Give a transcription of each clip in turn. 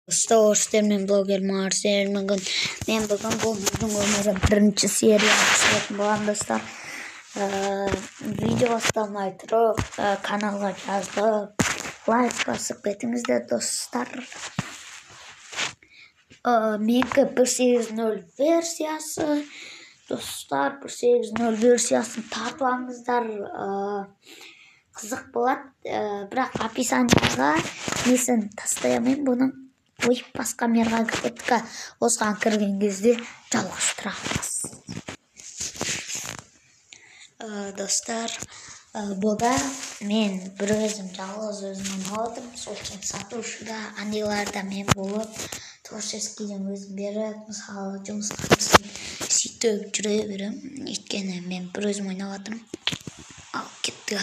Dostlar, men blogger Marcel. Men bugün bu ömrüm birinci seriyasını boğan dostlar. Video bastamay turib kanalga yazdım. Like basıp ketingizler dostlar. Menki 1.8.0 versiyası. Dostlar 1.8.0 versiyasını tartып алыңыздар. Қызық болады. Бірақ описанияға несін тастаймын бұның. Басқа мерға кіргетті. Осыған кірген кезде жалғастырамыз. Достар, бұда мен бір өзім жалғыз өзімнен алдым. Сол үшін сатушыда андайларда мен болып творческийден өзім беріп, мысалы жұмысқа сөйтіп жүре берем. Өйткені мен бір өзім ойнап жатырмын. Ал кетті.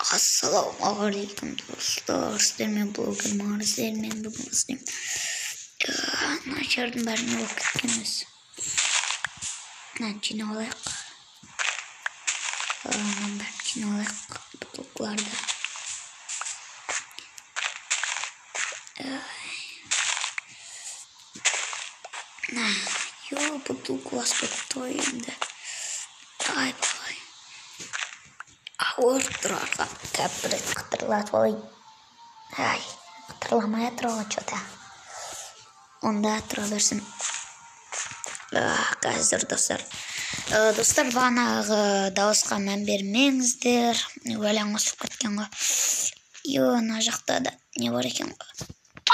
Ассалаумағалейкум достар, сіздермен блогер Марсель, мен бүгін істеймін. Нашардың бәріне болып кеткенбіз. Жинап алайық. Бәрін жинап алайық бутылкаларды. Бутылку аспекті енді. Ай-бай. Ауыр тұрарға кәпірет қытырлат олай. Ай, қытырламай тұрға чөта. Онда тұра берсін. Қазір достар. Достар, бағанағы дауысқа мән бермеңіздер. Өлең осып кеткен ғой. Ана жақта да не бар екен ғой.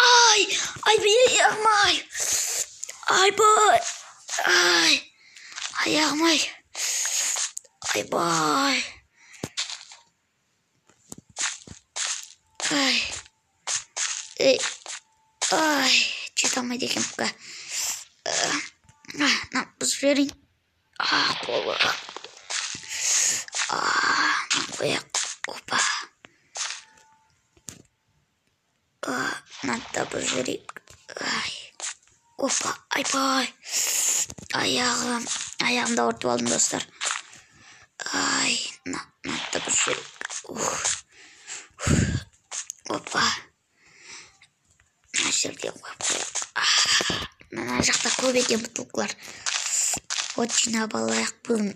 Ай, аяғым-ай. Ай-бай. Аяғым-ай. Ай-бай. Жете алмайды екен бұқа. Бұзып жіберейін. Толы. Қояқ. Опа. Надда бұзып жіберейік. Опа. Ай-бай. Аяғымды ауыртып алдым достар. Надда бұзып жіберейік. Опа. Жерде қойып. Мына жақта көп екен бутылкалар. Вот жинап алайық. Бүгін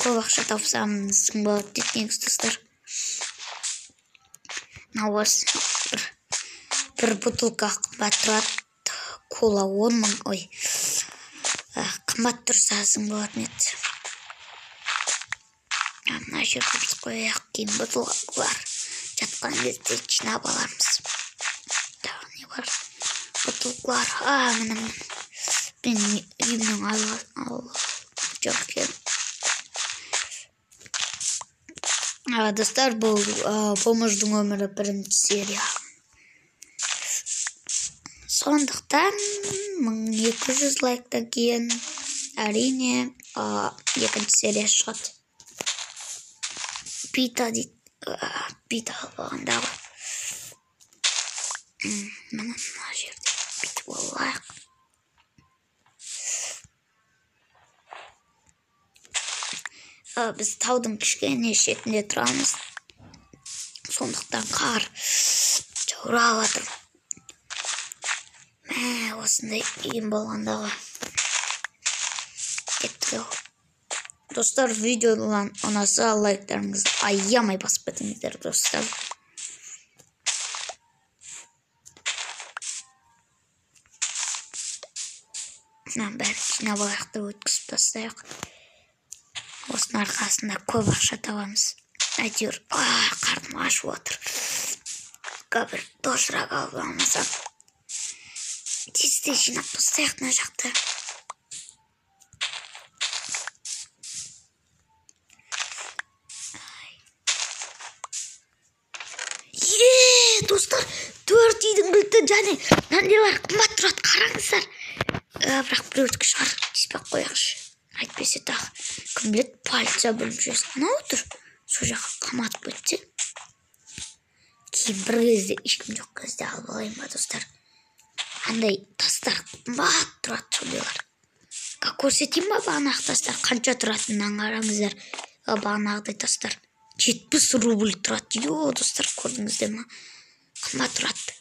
көп ақша тапсам сың болады десеңіз достар. Бір бутылка қымбат тұрады. Кола 10 мың. Ой. Қымбат тұрса сың болады нет. Мына жерде біз қойып кейін бутылкалар жатқан кезде жинап аламыз. Бутылкалар. Мен үйімнің жоқ екен. Достар, бұл помыждың өмірі бірінші серия. Сондықтан 1200 лайктан кейін әрине екінші серия шығады. Пита дейді. Пита болғандағы. Мына жерде бүйтіп алайық. Біз таудың кішкене шетінде тұрамыз. Сондықтан қар жаурап жатыр. Осындай үйім болғандағы. Кетті. Достар, видеодан ұнаса лайктарыңызды аямай басып кетіңіздер достар. Бәрі жинап алайық өткізіп тастайық. Осының арқасында көп ақша табамыз. Әйтеуір, қарным ашып отыр. Бір дошырақ алып алмасам. Тезде жинап тастайық мына жақта. Достар, 4 үйдің кілті және нәнделер қымбат тұрады, қараңыздар. Бірақ біреудікі шығар, теспек қояқшы. Айтпесе тағы, кім білет полиция бөлімшесі. Мынау отыр, сол жаққа қаматып кетсе. Кейін бір кезде, ешкім жоқ кезде алып алайын ба, достар. Андай тастар қымбат тұрады сондайлар. Көрсетейін ба бағанағы тастар, қанша тұратынын қараңыздар. Бағанағыдай тастар. 70 рубль тұрады. Йо, достар, көрдіңіздер ма? Қымбат тұрады.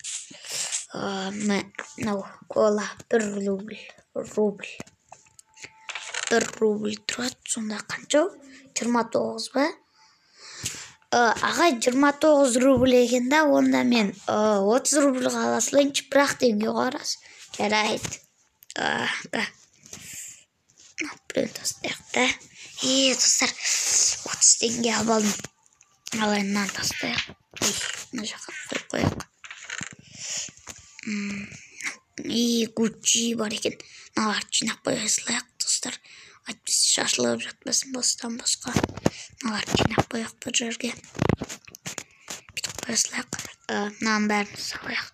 Мынау кола 1 рубль. 1 рубль тұрады. Сонда қанша? 29 ба? Ағай 29 рубль екен да, онда мен 30 рубль ала салайыншы, бірақ теңге қарас. Жарайды. Біреу тастайық та. Достар, 30 теңге алып алдым. Алайынан тастайық. Мына жаққа қойып қояйық. Гуччи бар екен. Мыналарды жинап қоя салайық, достар. Айтпесе шашылып жатпасын бостан босқа. Мыналарды жинап қояйық бір жерге. Бүйтіп қоя салайық. Мынаның бәрін салайық.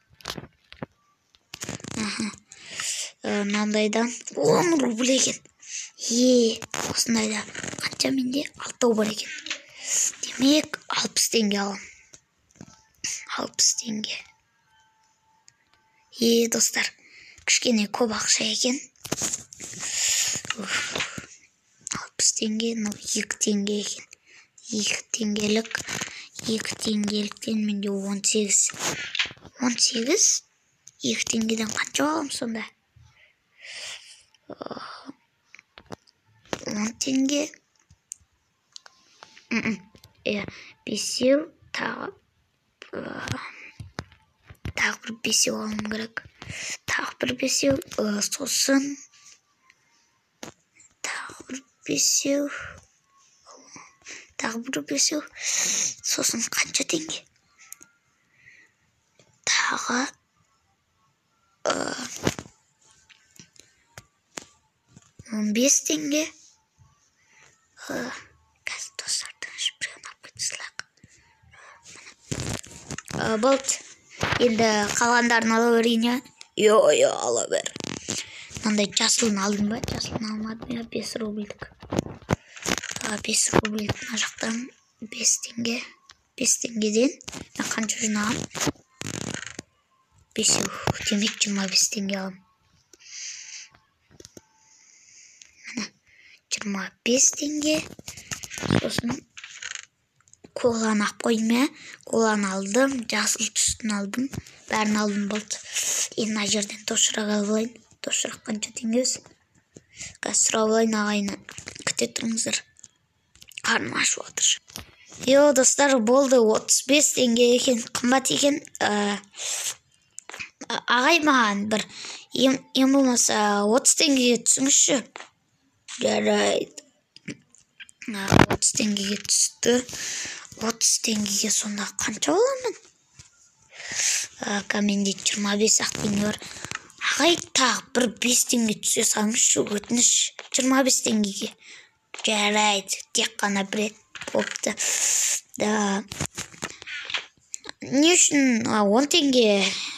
Мынандайдан 10 рубль екен. Осындайда қанша менде? 6 бар екен. Демек 60 теңге алам. 60 теңге. Достар, кішкене көп ақша екен. 60 теңге, 2 теңге екен. 2 теңгеліктен менде 18. 18? 2 теңгеден қанша алам сонда? 10 теңге. Бесеу, тағы бір бесеу алым керек. Тағы бір бесеу, сосын тағы бір бесеу, сосын қанша теңге? Тағы 15 теңге. Қазір достардың біреуін алып кетсілік. Болт, енді қалғандарын ала берейін. Йо, ала бер. Мынандай жасылын алдым ба? Жасылын алмадым я, 5 рубльдік. 5 рубльдік мына жақтан 5 теңге. 5 теңгеден мен қанша жинағам? 5, демек 25 теңге алам. 25 теңге. Сосын коланы ап қойма. Коланы алдым, жасыл түстін алдым. Бәрін алдым болды. Мына жерден тошырақ алайын. Тошырақ қанша теңгес? Қазір сұрап алайын ағайыннан. Күте тұрыңыздар. Қарным ашып отыр. Достар, болды, 35 теңге екен, қымбат екен. Ағай маған бір ең болмаса 30 теңгеге түсіңізші. Жарайды. 30 теңгеге түсті. 30 теңгеге сонда қанша боламын? Менде 25 теңге бар. Ағай, тағы бір 5 теңге түсе салыңызшы, өтініш. 25 теңгеге. Жарайды, тек қана бір рет болыпты. Не үшін 10 теңге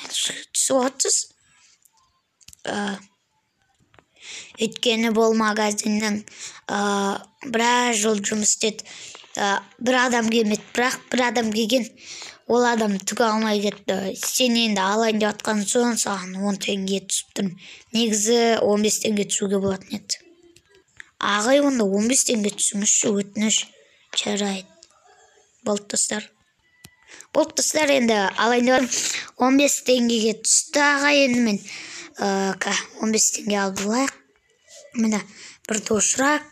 түсіп отырсыз? Өйткені бұл магазиннің біраз жыл жұмыс істеді. Бір адам келмеді, бірақ бір адам келген. Ол адам түк алмай кетті. Сен енді алайын деп атқан соң саған 10 теңге түсіп тұрмын. Негізі 15 теңге түсуге болатын еді. Ағай, онда 15 теңге түсіңізші, өтініш. Жарайды. Болды достар, енді алайын деп 15 теңгеге түсті ағай. Енді мен 15 теңге алып алайық. Міне бір дошырақ,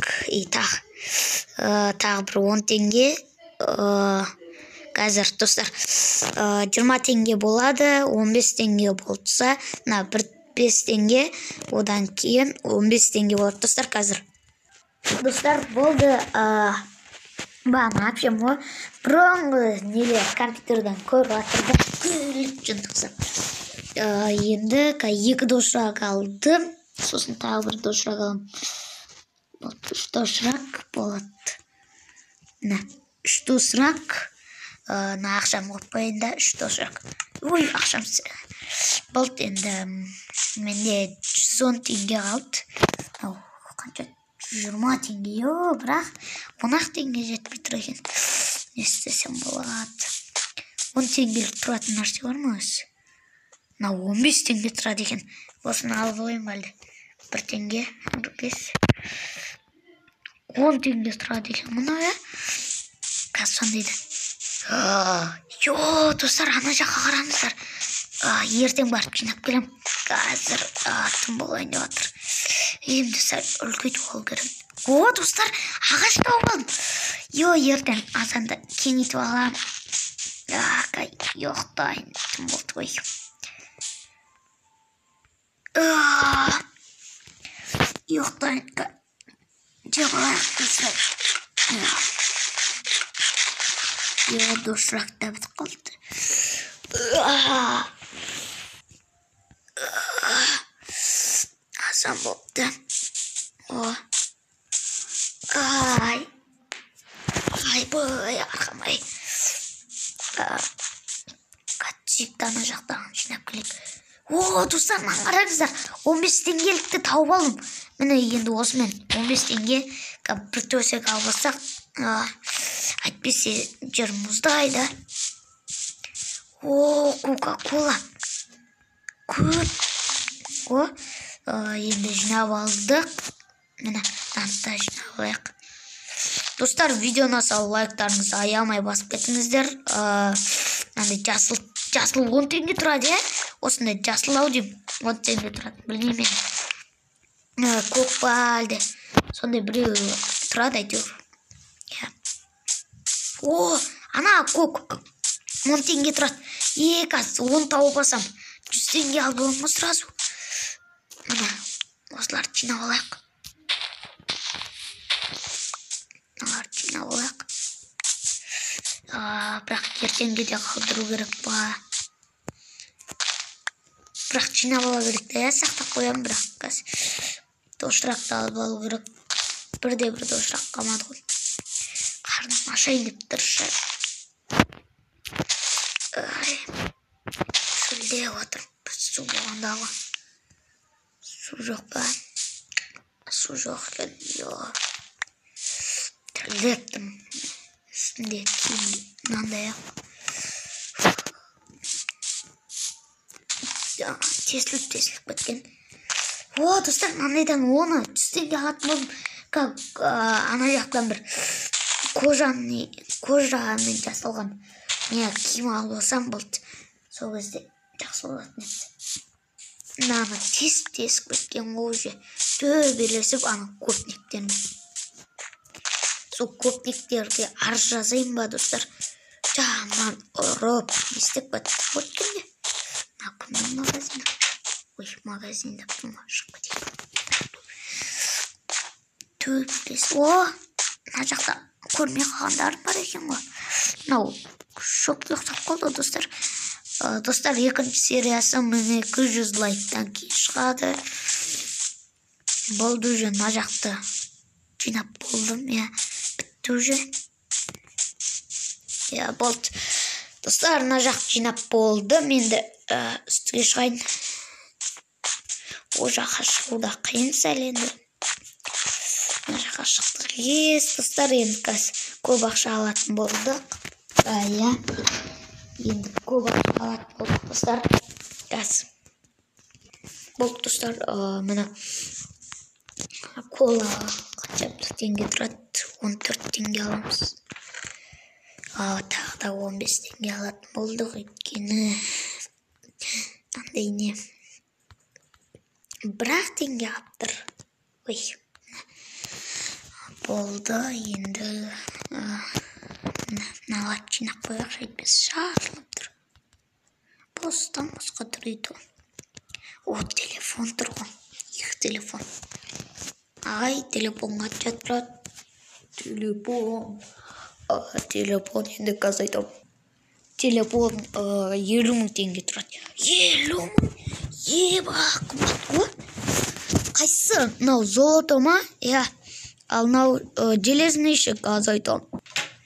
тағы бір 10 теңге. Қазір достар 20 теңге болады, 15 теңге болса, бір 5 теңге, одан кейін 15 теңге болады достар қазір. Достар, болды. Баған апшем ғой, бұрынғы нелер компьютерден көріп атырды, күліп жындықсып. Енді 2 дошырақ алдым, сосын тағы бір дошырақ алым. 3 дошырақ болады. 3 дошырақ. Ақшам қойып қойын да, 3 дошырақ. Ой, ақшам болды. Енді менде 110 теңге қалды. Қанша? 20 теңге. Бірақ 10 теңге жетпей тұр екен. Не істесем болады? 10 теңгелік тұратын нәрсе бар ма өзі? 15 теңге тұрады екен. Осыны алып алайын ба әлде? 1 теңге, 5. 10 теңге тұрады екен. Мұна сондайдан. Йо, достар, ана жаққа қараңыздар. Ертең барып жинап келем. Қазір тым болайын деп жатыр. Енді сәл үлкейтіп алу керек. Достар, ағаш тауып алдым. Йо, ертең азанда кеңейтіп алам. Ұйықтайын, тым болды ғой. Ұйықтайын. Жабылайық достар. Йо, дошырақта бітіп қалды. Азан болыпты. Ай, арқамай. Сүйікті ана жақтағын жинап келек. Достар, маған қараңыздар. 15 теңгелікті тауып алдым. Міне енді осымен 15 теңге бір төсек алғызсақ, әйтпесе жер мұздайды. Кока-кола. Көп. Енді жинап алдық. Міне, нантта жинап алайық. Достар, видеоны сал лайктарыңызды аямай басып кетіңіздер. Жасыл 10 теңге тұрады, осындай жасыл ау дейм, 10 теңге тұрады, білмеймін. Көк балды, сондай біреу тұрады әйтеуір. Ана көк 10 теңге тұрады. Қазір 10 тауып алсам, 100 теңге алып аламын сразу. Мына, осыларды жинап алайық. Бірақ ертеңге де қалдыру керек па. Бірақ жинап ала керек те, сақтап қоям, бірақ қазір дошырақты алып алу керек. Бірде-бір дошырақ қалмады ғой. Қарным ашайын деп тұршы. Шөлдеп отыр. Су болғандағы. Су жоқ па? Су жоқ екен. Тірілдеттім. Üstünde mынандай тесіліп кеткен. Достар, мынайдан оны түстенге алатын болдым. Ана жақтан бір кожамен жасалған киім алып алсам болды. Сол кезде жақсы болатын еді. Мынаны тесіп кеткен уже төбелесіп ана көпнектермен. Сол көпнектерге арыз жазайын ба, достар? Жаман ұрып, естіп бәтіп өткенде. Кімнің магазинда? Магазинда бұма шығып кетейін. Төбелес. Мына жақта көрмей қалғандарым бар екен ғой. Мынау шок ұйықтап қалды, достар. Достар, екінші сериясы 200 лайктан кейін шығады. Болды уже, мына жақты жинап болдым, бітті уже. Болды. Достар, мына жақты жинап болдым. Енді үстіге шығайын. О жаққа шығуда қиын сәл енді. Мына жаққа шықтық. Достар, енді қазір көп ақша алатын болдық. Енді көп ақша алатын болдық, достар. Қазір. Болды, достар. Мына кола қанша теңге тұрады? 14 теңге аламыз. Тағы да 15 теңге алатын болдық өйткені. Андай не? Бірақ теңге аптыр. Болды, енді мыналар жинап қояқ, жетпес шашылып тұр. Бостан босқа тұрайды. Телефон тұр ғой. Екі телефон. Телефонға жатырады. Телефон енді қазір айтам. Телефон 50.000 теңге тұрады. 50.000? Қымбат ғой. Қайсы? Мынау золото ма? Ал мынау железный ше қазір айтам.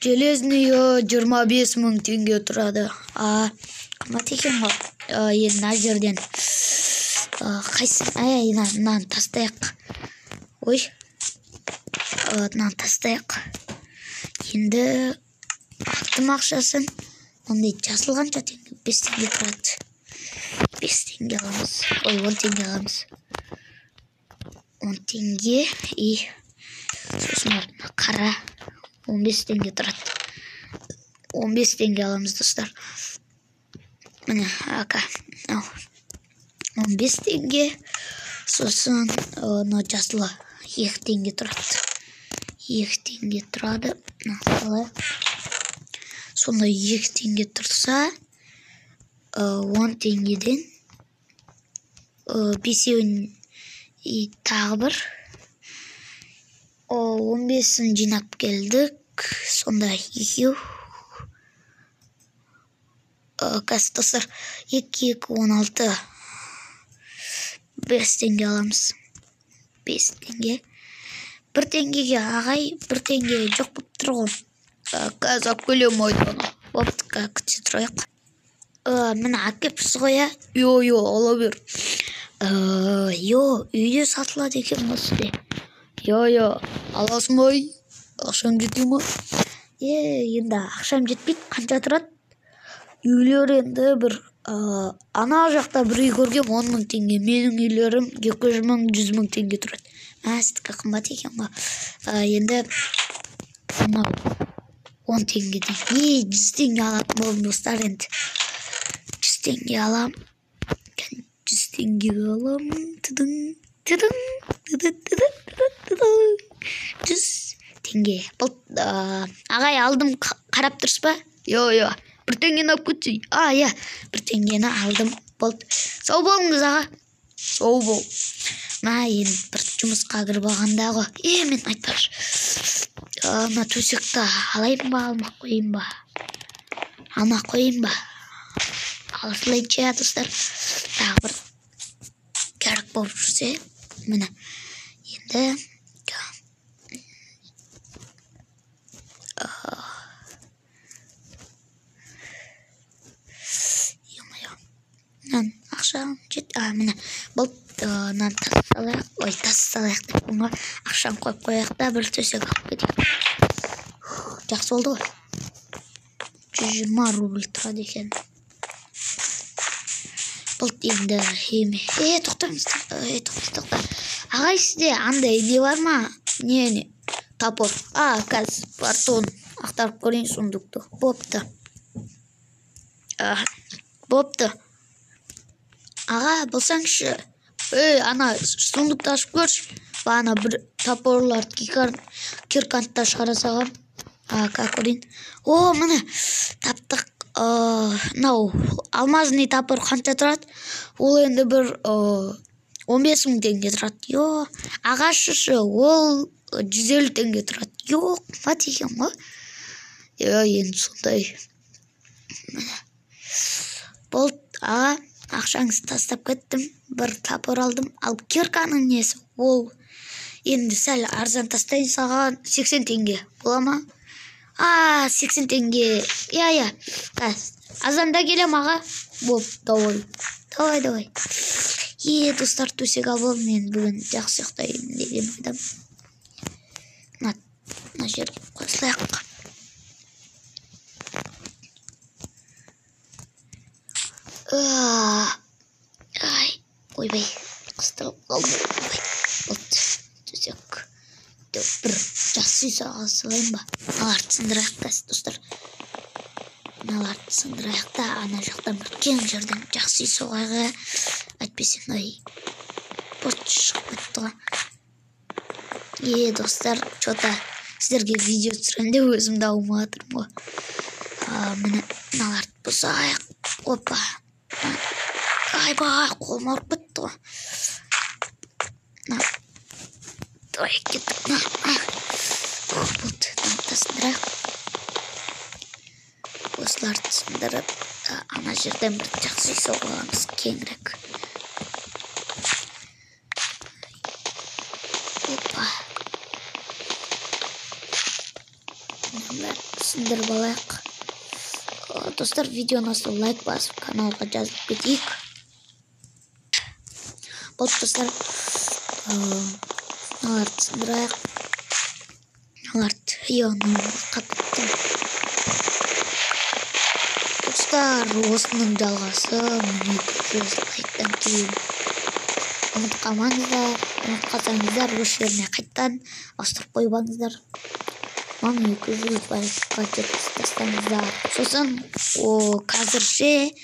Железный 25.000 теңге тұрады. Қымбат екен ғой. Енді мына жерден қайсы? Мынаны тастайық. Мынаны тастайық. Енді ақтым ақшасын. Ондай жасылғанша теңге 5 теңге тұрады. 5 теңге аламыз. 10 теңге аламыз. 10 теңге. Сосын қара 15 теңге тұрады. 15 tenge alamız dostlar. Mine aka. 15 tenge. So'sin no jaslı 2 tenge turadi. 2 tenge turadi. Sonda 2 tenge tursa 10 tengeden besiyon tagı bir 15'ini jinap geldik. Sonda 2 kaç dostlar 2 16 5 tenge alamız. 5 tenge. 1 tengege ağay 1 tenge жоқ болып тұрған. Қазір алып келем ойданы. Бопты күте тұрайық. Міне әкепсіз ғой я. Йо ала бер. Йо үйде сатылады екен осыде. Йо аласың ғой. Ақшам жете ма? Енді ақшам жетпейді. Қанша тұрады? Үйлер енді бір ана жақта бір үй көргем 10 мың теңге. Менің үйлерім 200 мың 100 мың теңге тұрады. Сіздікі қымбат екен ғой. Енді 10 теңгеден 100 теңге алатын болдым достар. Енді 100 теңге алам. 100 теңге алам. 100 теңге. Ағай алдым, қарап тұрсыз ба? Йо 1 теңгені алып кетсей. Я 1 теңгені алдым. Сау болыңыз аға. Сау бол. Енді бір жұмысқа кіріп алғанда ғой. Мен айтпақшы. Мына төсекті алайын ба, алмақ қойын ба? Алмақ қойын ба? Алысылайынша достар. Тағы бір керек болып жүрсе. Міне. Енді ақшам жет. Міне бұл тассалайық деп бұңға ақшам қойып қояқ та бір төсек алып кетейік. Жақсы болды ғой. 120 рубль тұрады екен. Бұл енді тоқтаңыз. Ағай сізде андай не бар ма? Не? Топор. Қазір бартон ақтарып көрейін сундукты. Бопты. Аға, болсаңшы. Ана сундукты ашып көрші. Ана бір топорлар киркантта шығара саған. Көрейін. Міне таптық. Нау алмазный топор қанша тұрады? Ол енді бір 15 мың теңге тұрады. Ағашы ол 150 теңге тұрады. Қымбат екен ғой. Енді сондай. Болды. Ақшаңызды тастап кеттім. Бір топор алдым. Ал кирканың несі? Ол енді сәл арзан тастайын саған 80 теңге. Бола ма? 80 теңге. Азанда келем аға. Давай. Достар, төсек алып мен бүгін жақсы ұйықтайын деген ойдам. Мына жерге қосылайық. Ойбай, қыстырып қалдым. Төсек. Бір жақсы үйсаға сылайын ба? Наларды сындырайық та, достар. Наларды сындырайық та, ана жақтан бір кең жерден жақсы үйсаға әйтпесен бұрт шығып өтті ғой. Достар, что-то сіздерге видео түсіргенде өзімді аумаға тұрмын ғой. Міне наларды бұзайық. Опа. Айбай, қолым ауырып кетті ғой. Давай кеттік. Болды, сындырайық. Осыларды сындырып, ана жерден бір жақсы үй соғыламыз, кеңірек. Опа. Сындырып алайық. Достар, видеоны асыл лайк басып, каналға жазып кетейік. Болды, достар. Аларды сындырайық. Аларды қатты. Достар, осының жалғасы 200 лайктан кейін. Ұмытқамаңыздар, ұмытқасаңыздар, өз жеріне қайттан ауыстырып қойбаңыздар. Маны 200 байлыққа жеткізіп тастаңыздар. Сосын қазірше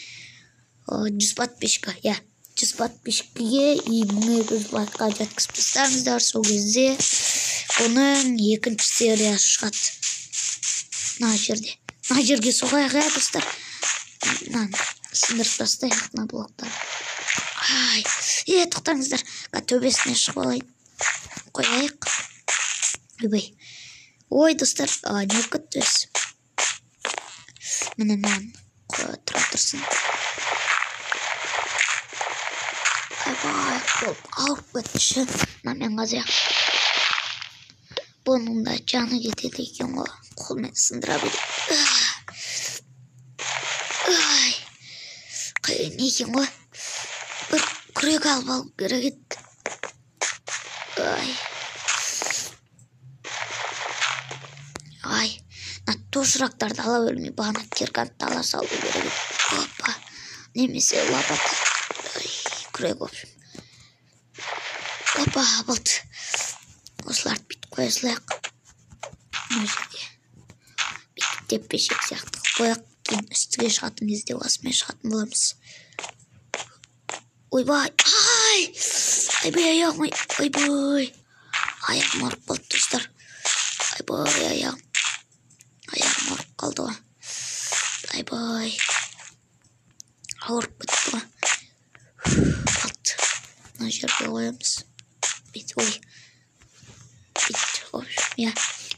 100 подписчика, 100 подписчикке и 1200 лайкқа жеткізіп тастаңыздар. Сол кезде оның екінші сериясы шығады. Мына жерге соғайық, достар. Сындырып тастайық мына блоктарды. Тоқтаңыздар. Төбесіне шығып алайын. Қояйық. Ой, достар, не күттіз. Міне маған тұра тұрсын. Ауырып кетші. Мен қазақ. Бұның да жаны кетеді екен ғой. Қолмен сындыра біліп. Қиын екен ғой. Бір күрек алып алып керек еді. Тошырақтарды ала бермей, бағана керкантты ала салу керек еді. Опа. Немесе лопата. Күрек өпшім. Опа, болды. Осыларды бүйтіп қоя салайық. Мына жерге. Бүйтіп теппешек сияқты қояқ. Кейін үстіге шығатын кезде басымен шығатын боламыз. Ойбай. Айбай, аяғым. Айбай. Аяғым ауырып қалды, достар. Айбай, аяғым. Аяғым ауырып қалды ғой. Айбай. Ауырып кетті ғой. Болды. Мына жерге қоямыз. Бүйтіп,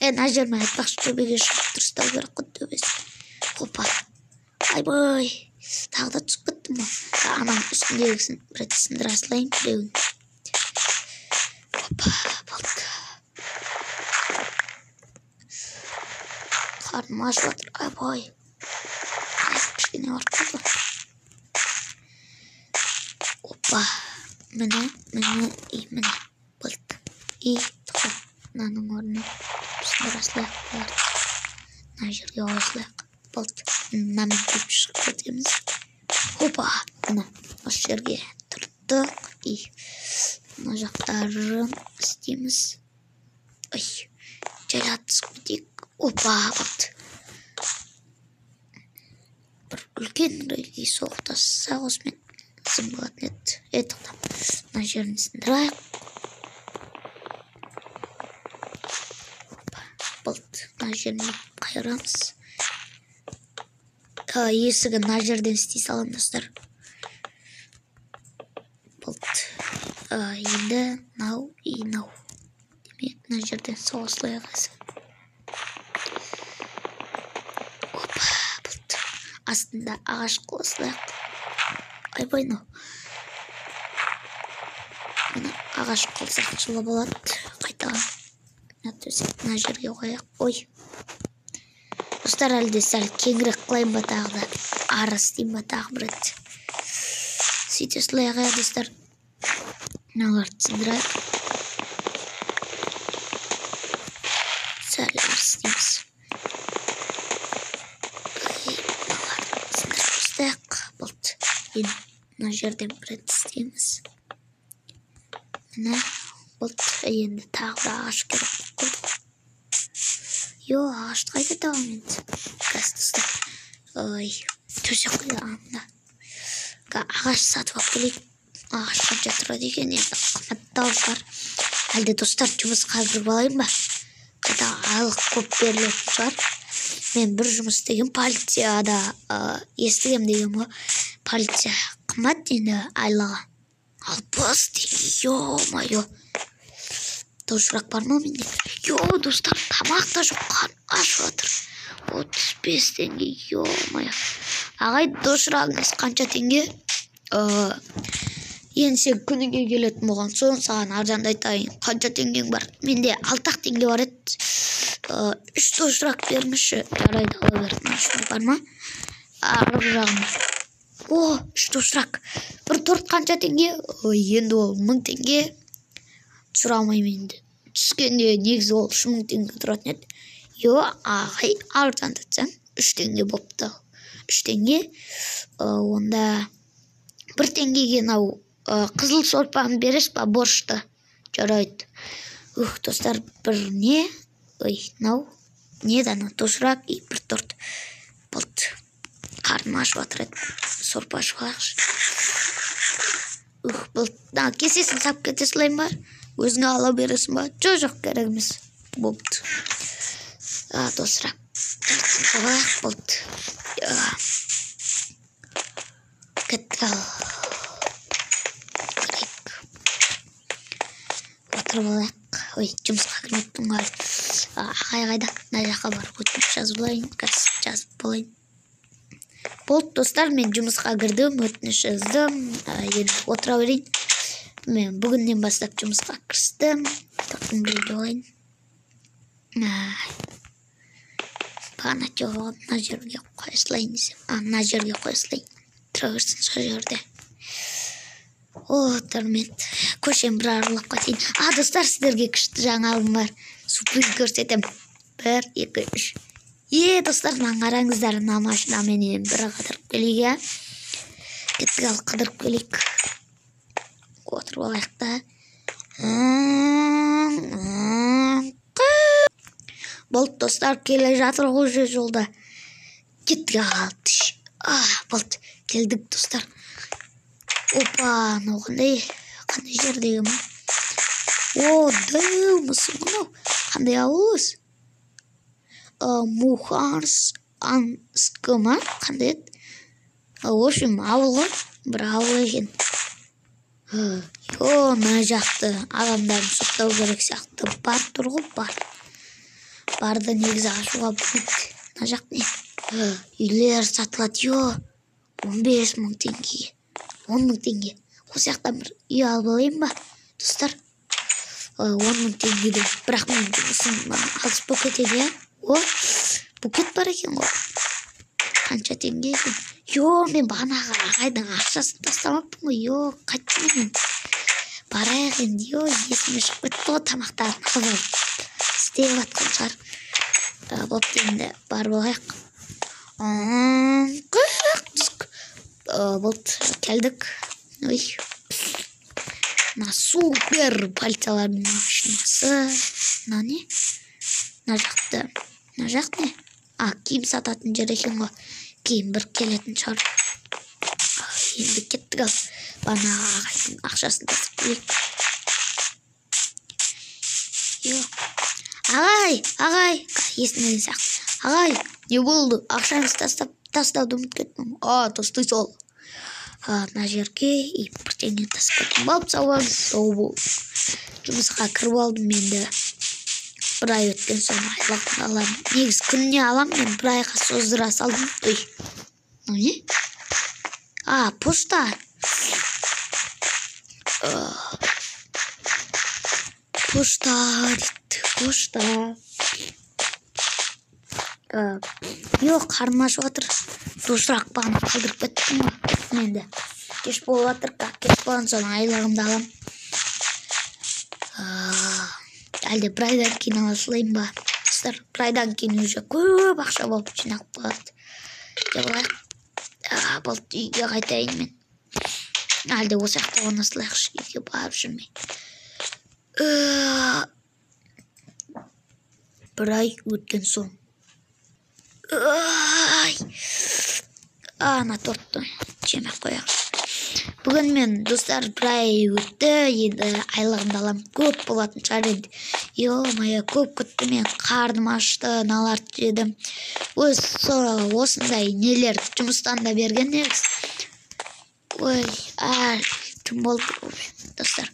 мына жермен айтпақшы, төбеге шығып тұрыстау керек қой төбесі. Опа. Айбай. Тағы да түсіп кеттім ғой. Ананың үстіндегісін бір рет сындыра салайын біреуін. Опа, болды. Қарным ашып жатыр. Айбай. Кішкене ауырып қалды. Опа. Міне. Болды. Тұқы. Мынаның орнына сындыра салайық. Мына жерге қоя салайық. Болды. Мынамен көпіп шығып кетеміз. Опа. Мына осы жерге тұрдық. Мына жақтарын істейміз. Жайлап түсіп кетейік. Опа. Болды. Бір үлкен рөлге соқтасса осымен сым болатын еді. Тоқтам. Мына жерін сындырайық. Болды. Мына жерін қайырамыз. Есігі мына жерден істей салам, достар. Болды. Енді нау. Демек, мына жерден соғыслайық есігі. Опа, болды. Астында ағаш қосылайық. Айбай, Мына ағаш қолсақ жылы болады. Қайтаға. Мына жерге қояқ. Ой. Достар, әлде сәл кеңірек қылайын ба тағы да. Ары істейін ба тағы бір рет. Сөйте слайық, достар. Мыналарды сындырайық. Сәл ары істейміз. Мыналарды сындырып ұстайық. Болды. Енді мына жерден бір рет істейміз. Мына болды. Енді тағы да ағаш керек қойдық. Ағашты қайда тағам енді. Қазір достар. Төсек қойдағанда. Ағаш сатып алып келейік. Ағаш қанша тұрады екен, енді қымбаттау шығар. Әлде достар, жұмысқа кіріп алайын ба? Қайта айлық көп берілетін шығар. Мен бір жұмыс деген полицияда естігем деген ғой. Полиция қымбат енді айлығы. 60 деген, ё-майо. Дошырақ бар ма менде? Достар, тамақ та жоқ, қан ашып жатыр. 35 теңге, ё-майо. Ағай, дошырағыңыз қанша теңге? Енді сен күніге келетін болған соң саған арзанды айтайын. Қанша теңгең бар? Менде 6 теңге бар еді. 3 дошырақ беріңізші. Жарайды, ала бердім. Бар ма? Арғы жағында. 3 дошырақ. Бір торт қанша теңге? Енді ол 1000 теңге. Сұрамаймын енді. Түскенде негізі ол 3000 теңге тұратын еді. Ағай, арзандатсаң 3 теңге бопты. 3 теңге. Онда 1 теңгеге қызыл сорпаны береш па, борышты? Жарайды. Достар, бір не? неден тушырақ и бір торт болды. Қарным ашып жатыр еді. Сорпа ашып алайықшы. Болды. Кесесін сап кете салайын ба? Өзіңе ала бересің ба? Жоқ, керек емес. Болды. Достар. Болды. Кетті ал. Отырып алайық. Ой, жұмысқа кірмеппін ғой. Ағай қайда? Мына жаққа барып өтініш жазып алайын. Жазып болайын. Болды достар, мен жұмысқа кірдім, өтініш жаздым. Енді отыра берейін. Мен бүгіннен бастап жұмысқа кірістім. Тоқтым біреуге болайын. Бағана жоқ, мына жерге қоя салайын десем. Мына жерге қоя салайын. Тұра берсін сол жерде. Тұрмет. Көшем бір арылап қатайын. Достар, сіздерге күшті жаңалығым бар. Сюрприз көрсетем. 1, 2, 3. Достар, қараңыздар, мына машинаменен бір қыдырып келейік. Кеттік ал қыдырып келейік. Отырып алайық та. Болды достар, келе жатыр ғой жолда. Кеттік ал. Болды, келдік достар. Опа, қандай жердегі ма? Дәу мұсың мұнау. Қандай ауыл өз? Мухарск ма? Қандай еді? Общем, ауыл ғой. Бір ауыл екен. Мына жақты адамдарын соқтау керек сияқты. Бар тұр ғой, бар. Барды негізі ашуға болады. Мына жақ не? Үйлер сатылады, 15 мың теңге. 10 мың теңге. Осы жақтан бір үй алып алайын ба, достар? 10 мың теңгеден. Бірақ мен жұмысын алыс болып кетеді, Букет бар екен ғой. Қанша теңге екен? Мен бағанағы ағайдың ақшасын тастамаппын ғой. Қайттым мен. Барайық енді, есіме шығып кетті ғой, тамақтарын алып. Істеп жатқан шығар. Болды енді бар болайық. Болды, келдік. Супер полициялардың машинасы. Не? Мына жақ не? Киім сататын жер екен ғой. Кейін бір келетін шығар. Енді кеттік ал. Бана ағайдың ақшасын тастап келейік. Ағай, есімнен сияқты. Ағай, не болды? Ақшамыз тастауды ұмытып кеттім. Тастай сол. Мына жерге бірдеңе тастап кеттім. Болып, жұмысқа кіріп алдым енді. Бір ай өткен соң айлығымды аламын. Негіз күніне аламын, мен бір айға создыра салдым. Не? Пошта. Пошта дейді, пошта. Қарным ашып жатыр. Дұрысырақ бағана қалдырып кеттім ғой. Енді кеш болып жатыр, кеш болған соң айлығымды алам. Әлде бір айдан кейін ала салайын ба? Достар, бір айдан кейін уже көп ақша болып жинақ болады. Болды, үйге қайтайын мен. Әлде осы жақта орна салайықшы, үйге барып жүрмей. Бір ай өткен соң. Ана тортты жемек қояқшы. Бүгін мен достар бір ай өтті, енді айлығымды алам. Көп болатын шығар енді. Көп күтті, мен қарным ашты, наларды жедім. Осындай нелер жұмыстан да берген негіз. Кім болды достар?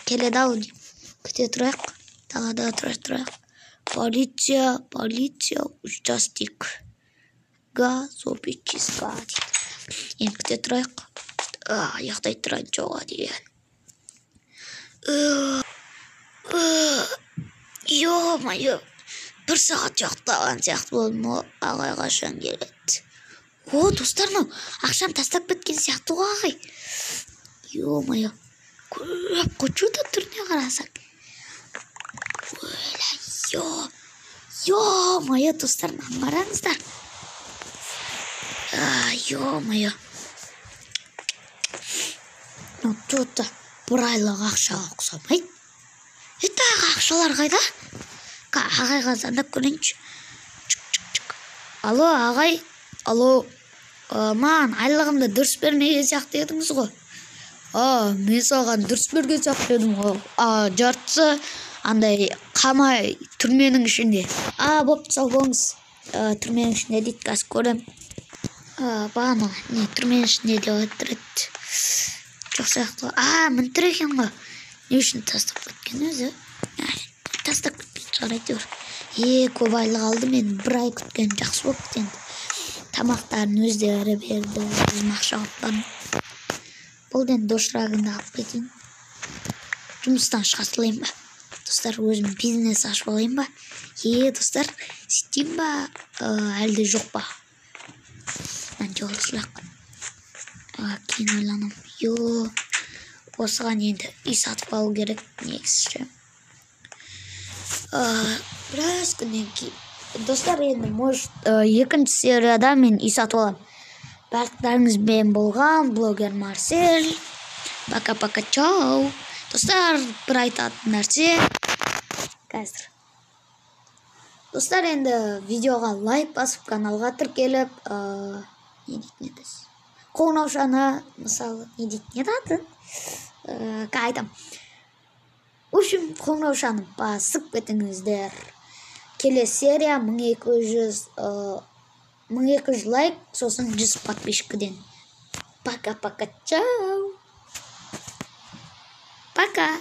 Келеді ау, күте тұрайық. Далада тұрайық. Полиция, участок. Газопечиска дейді. Енді күте тұрайық. Яқтай тұрайын жоға деген. Бір сағат жақтаған сияқты болдым, ағай қашан келеді. Достар, ақшам тастап кеткен сияқты ағай. Көп қочуда түріне қарасаң. Достар, қараңыздар. Бір айлық ақшаға ұқсамайды. Тағы ақшалар қайда? Пока. Ағайға звондап көрейінші. Алло, ағай. Алло. Маған айлығымды дұрыс бермеген сияқты едіңіз ғой. Мен саған дұрыс берген сияқты едім ғой. Жартысы андай қамай түрменің ішінде. Боп, сау болыңыз. Түрменің ішінде дейді, қазір көрем. Бағана не түрменің ішінде деп отырады. Жоқ сияқты. Мінтір екен ғой. Не үшін тастап кеткен өзі? Тастап кеткен шығар әйтеуір. Көп айлық алды, мен бір ай күткен жақсы болып кетті. Тамақтарын өздері берді, өзім ақша алыппын. Болден дошырағында алып кетейін. Жұмыстан шыға салайын ба? Достар, өзім бизнес ашып алайын ба? Достар, сөйтейін ба? Әлде жоқ па? Жол сұрақ. Кейін ойланам. Осыған енді үй сатып алу керек, негізі. Біраз күннен кейін. Достар, енді екінші серияда мен үй сатып алам. Барлықтарыңызбен болған блогер Марсель. Пока-пока, чау. Достар, бір айтатын нәрсе. Қазір. Достар, енді видеоға лайк басып, каналға тіркеліп, не дейтін едіңіз? Қоңыраушаны, мысалы, не дейтін еді? Айтам. В общем, қоңыраушаны басып кетіңіздер. Келесі серия 1200 лайк, сосын 100 подписчикіден. Пока-пока, чау. Пока.